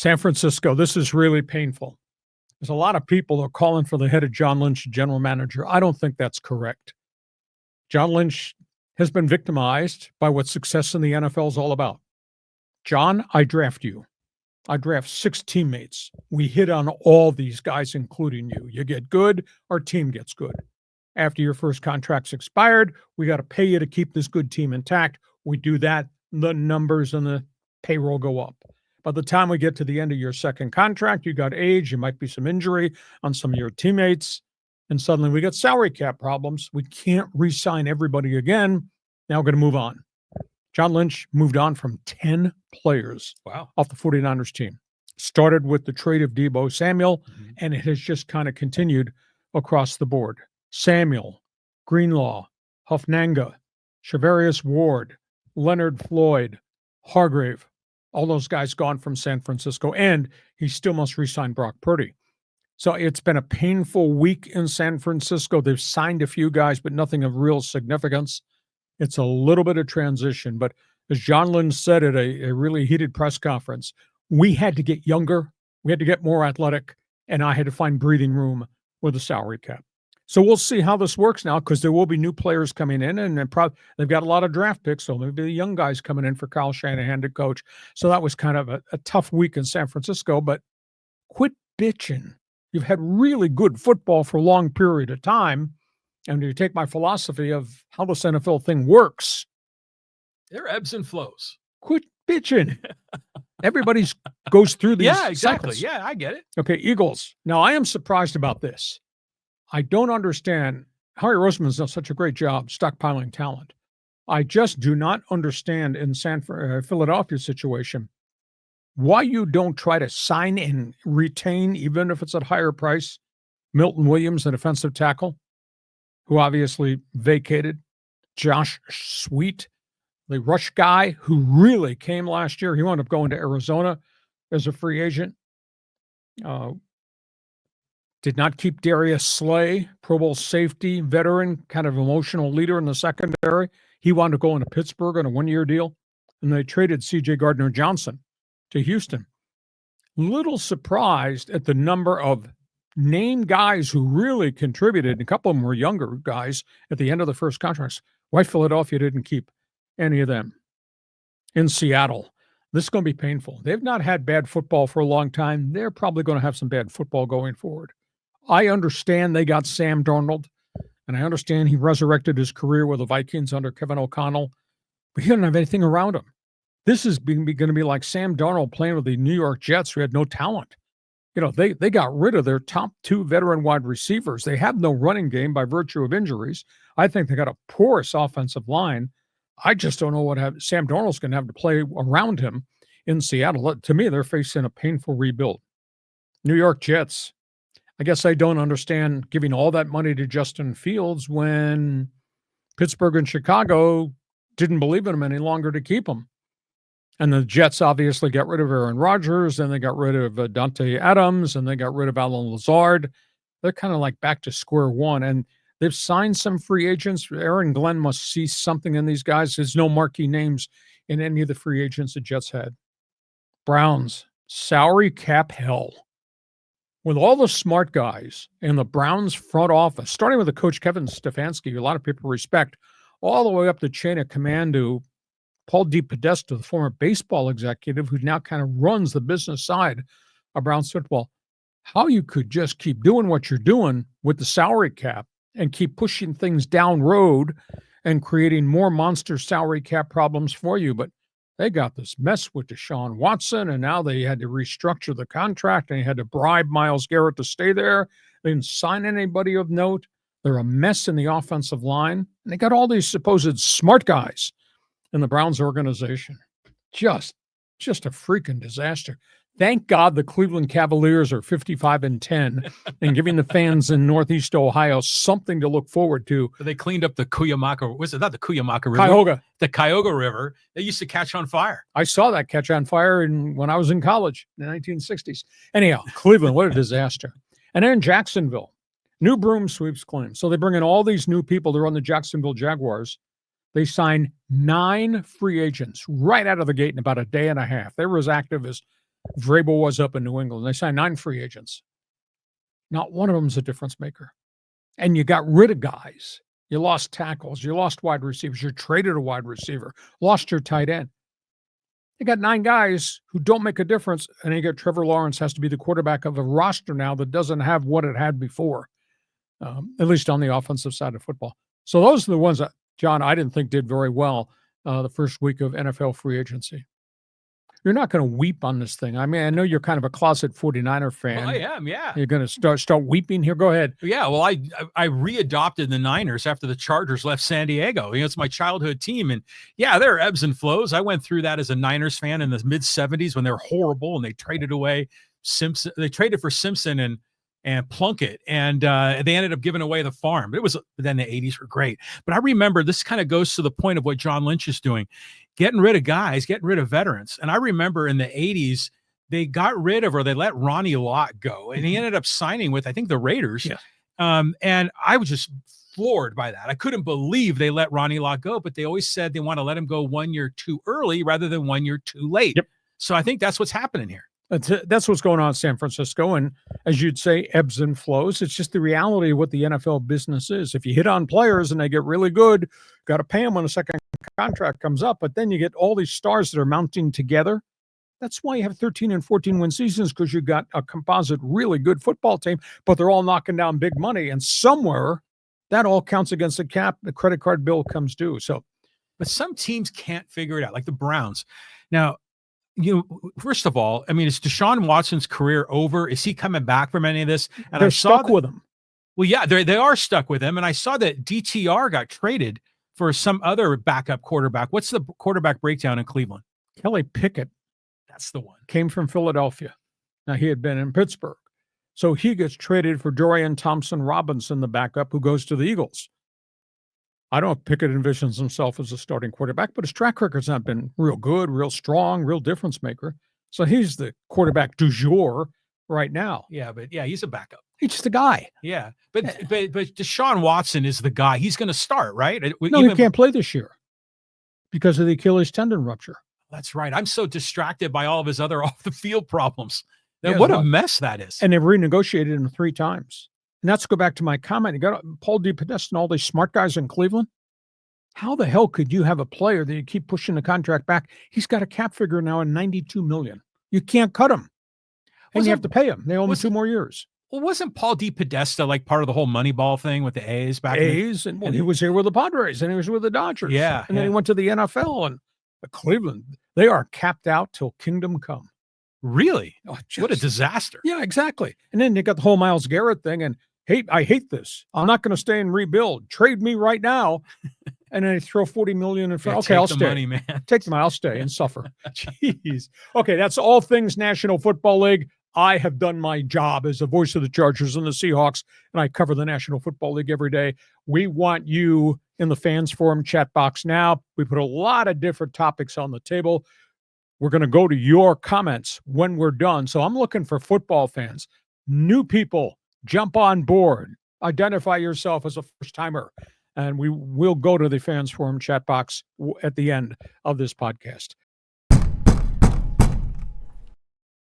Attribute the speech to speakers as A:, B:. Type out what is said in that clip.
A: San Francisco, this is really painful. There's a lot of people that are calling for the head of John Lynch, general manager. I don't think that's correct. John Lynch has been victimized by what success in the NFL is all about. John, I draft you. I draft 6 teammates. We hit on all these guys, including you. You get good, our team gets good. After your first contract's expired, we got to pay you to keep this good team intact. We do that, the numbers and the payroll go up. By the time we get to the end of your second contract, you got age, you might be some injury on some of your teammates, and suddenly we got salary cap problems. We can't re-sign everybody again. Now we're going to move on. John Lynch moved on from 10 players off the 49ers team. Started with the trade of Deebo Samuel, and it has just kind of continued across the board. Samuel, Greenlaw, Hufnanga, Shavarius Ward, Leonard Floyd, Hargrave, all those guys gone from San Francisco, and he still must re-sign Brock Purdy. So it's been a painful week in San Francisco. They've signed a few guys, but nothing of real significance. It's a little bit of transition, but as John Lynch said at a really heated press conference, we had to get younger, we had to get more athletic, and I had to find breathing room with the salary cap. So we'll see how this works now, because there will be new players coming in, and they've got a lot of draft picks, so maybe the young guys coming in for Kyle Shanahan to coach. So that was kind of a tough week in San Francisco, but quit bitching. You've had really good football for a long period of time, and you take my philosophy of how this NFL thing works.
B: There are ebbs and flows.
A: Quit bitching. Everybody goes through these
B: exactly.
A: cycles.
B: Yeah, I get it.
A: Okay, Eagles. Now, I am surprised about this. I don't understand. Harry Roseman's done such a great job stockpiling talent. I just do not understand in Philadelphia situation why you don't try to sign and retain, even if it's at higher price, Milton Williams, the defensive tackle, who obviously vacated, Josh Sweet, the rush guy who really came last year. He wound up going to Arizona as a free agent. Did not keep Darius Slay, Pro Bowl safety, veteran, kind of emotional leader in the secondary. He wound up going to Pittsburgh on a 1-year deal, and they traded C.J. Gardner-Johnson to Houston. Little surprised at the number of named guys who really contributed. A couple of them were younger guys at the end of the first contracts. Why Philadelphia didn't keep any of them. In Seattle, this is going to be painful. They've not had bad football for a long time. They're probably going to have some bad football going forward. I understand they got Sam Darnold, and I understand he resurrected his career with the Vikings under Kevin O'Connell, but he didn't have anything around him. This is going to be like Sam Darnold playing with the New York Jets, who had no talent. You know, they got rid of their top 2 veteran wide receivers. They have no running game by virtue of injuries. I think they got a porous offensive line. I just don't know what Sam Darnold's going to have to play around him in Seattle. To me, they're facing a painful rebuild. New York Jets. I guess I don't understand giving all that money to Justin Fields when Pittsburgh and Chicago didn't believe in him any longer to keep him. And the Jets obviously got rid of Aaron Rodgers, and they got rid of Dante Adams, and they got rid of Alan Lazard. They're kind of like back to square one. And they've signed some free agents. Aaron Glenn must see something in these guys. There's no marquee names in any of the free agents the Jets had. Browns, salary cap hell. With all the smart guys in the Browns front office, starting with the coach Kevin Stefanski, who a lot of people respect, all the way up the chain of command to Paul DePodesta, the former baseball executive who now kind of runs the business side of Browns football. How you could just keep doing what you're doing with the salary cap and keep pushing things down road and creating more monster salary cap problems for you. But they got this mess with Deshaun Watson, and now they had to restructure the contract, and they had to bribe Myles Garrett to stay there. They didn't sign anybody of note. They're a mess in the offensive line, and they got all these supposed smart guys in the Browns organization. Just a freaking disaster. Thank God the Cleveland Cavaliers are 55-10 and giving the fans in Northeast Ohio something to look forward to.
B: They cleaned up the Cuyamaca. Was it not the Cuyamaca River?
A: Cuyahoga.
B: The Cuyahoga River. They used to catch on fire.
A: I saw that catch on fire when I was in college in the 1960s. Anyhow, Cleveland, what a disaster. And then Jacksonville, new broom sweeps claim. So they bring in all these new people to run the Jacksonville Jaguars. They sign 9 free agents right out of the gate in about a day and a half. They were as active as Vrabel was up in New England. They signed 9 free agents. Not one of them is a difference maker. And you got rid of guys. You lost tackles. You lost wide receivers. You traded a wide receiver. Lost your tight end. You got 9 guys who don't make a difference, and you got Trevor Lawrence has to be the quarterback of a roster now that doesn't have what it had before, at least on the offensive side of football. So those are the ones that, John, I didn't think did very well the first week of NFL free agency. You're not going to weep on this thing. I mean, I know you're kind of a closet 49er fan.
B: Well, I am, yeah.
A: You're going to start weeping here? Go ahead.
B: Yeah, well, I readopted the Niners after the Chargers left San Diego. It's my childhood team. And yeah, there are ebbs and flows. I went through that as a Niners fan in the mid-'70s when they were horrible and they traded away Simpson. They traded for Simpson and Plunkett, and they ended up giving away the farm. But then the 80s were great. But I remember this kind of goes to the point of what John Lynch is doing, getting rid of guys, getting rid of veterans. And I remember in the 80s, they got rid of, or they let Ronnie Lott go, and he ended up signing with, I think, the Raiders.
A: Yeah.
B: And I was just floored by that. I couldn't believe they let Ronnie Lott go, but they always said they want to let him go 1 year too early rather than 1 year too late.
A: Yep.
B: So I think that's what's happening here.
A: That's what's going on in San Francisco. And as you'd say, ebbs and flows. It's just the reality of what the NFL business is. If you hit on players and they get really good, got to pay them when a second contract comes up. But then you get all these stars that are mounting together. That's why you have 13 and 14 win seasons, because you got a composite, really good football team, but they're all knocking down big money. And somewhere that all counts against the cap. The credit card bill comes due. So,
B: but some teams can't figure it out, like the Browns. Now, first of all, I mean, is Deshaun Watson's career over? Is he coming back from any of this? And
A: they're stuck with him.
B: Well, yeah, they are stuck with him. And I saw that DTR got traded for some other backup quarterback. What's the quarterback breakdown in Cleveland?
A: Kelly Pickett.
B: That's the one.
A: Came from Philadelphia. Now, he had been in Pittsburgh. So he gets traded for Dorian Thompson-Robinson, the backup, who goes to the Eagles. I don't know if Pickett envisions himself as a starting quarterback, but his track record's not been real good, real strong, real difference maker. So he's the quarterback du jour right now.
B: Yeah, but yeah, he's a backup.
A: He's just a guy.
B: Yeah, but Deshaun Watson is the guy. He's going to start, right?
A: No, he can't play this year because of the Achilles tendon rupture.
B: That's right. I'm so distracted by all of his other off-the-field problems. What a mess that is.
A: And they've renegotiated him 3 times. And that's go back to my comment. You got Paul DePodesta and all these smart guys in Cleveland. How the hell could you have a player that you keep pushing the contract back? He's got a cap figure now in $92 million. You can't cut him. And you have to pay him. They owe him 2 more years.
B: Well, wasn't Paul DePodesta like part of the whole Moneyball thing with the A's back
A: A's, and he was here with the Padres, and he was with the Dodgers.
B: Yeah.
A: And then he went to the NFL, and Cleveland, they are capped out till kingdom come.
B: Really?
A: Oh,
B: what a disaster.
A: Yeah, exactly. And then they got the whole Myles Garrett thing, and I hate this. I'm not going to stay and rebuild. Trade me right now. And then they throw $40 million in front. Okay, I'll stay.
B: Money, man.
A: Take the money. I'll stay and suffer. Jeez. Okay, that's all things National Football League. I have done my job as the voice of the Chargers and the Seahawks, and I cover the National Football League every day. We want you in the Fans Forum chat box now. We put a lot of different topics on the table. We're going to go to your comments when we're done. So I'm looking for football fans, new people. Jump on board. Identify yourself as a first-timer. And we will go to the Fans Forum chat box at the end of this podcast.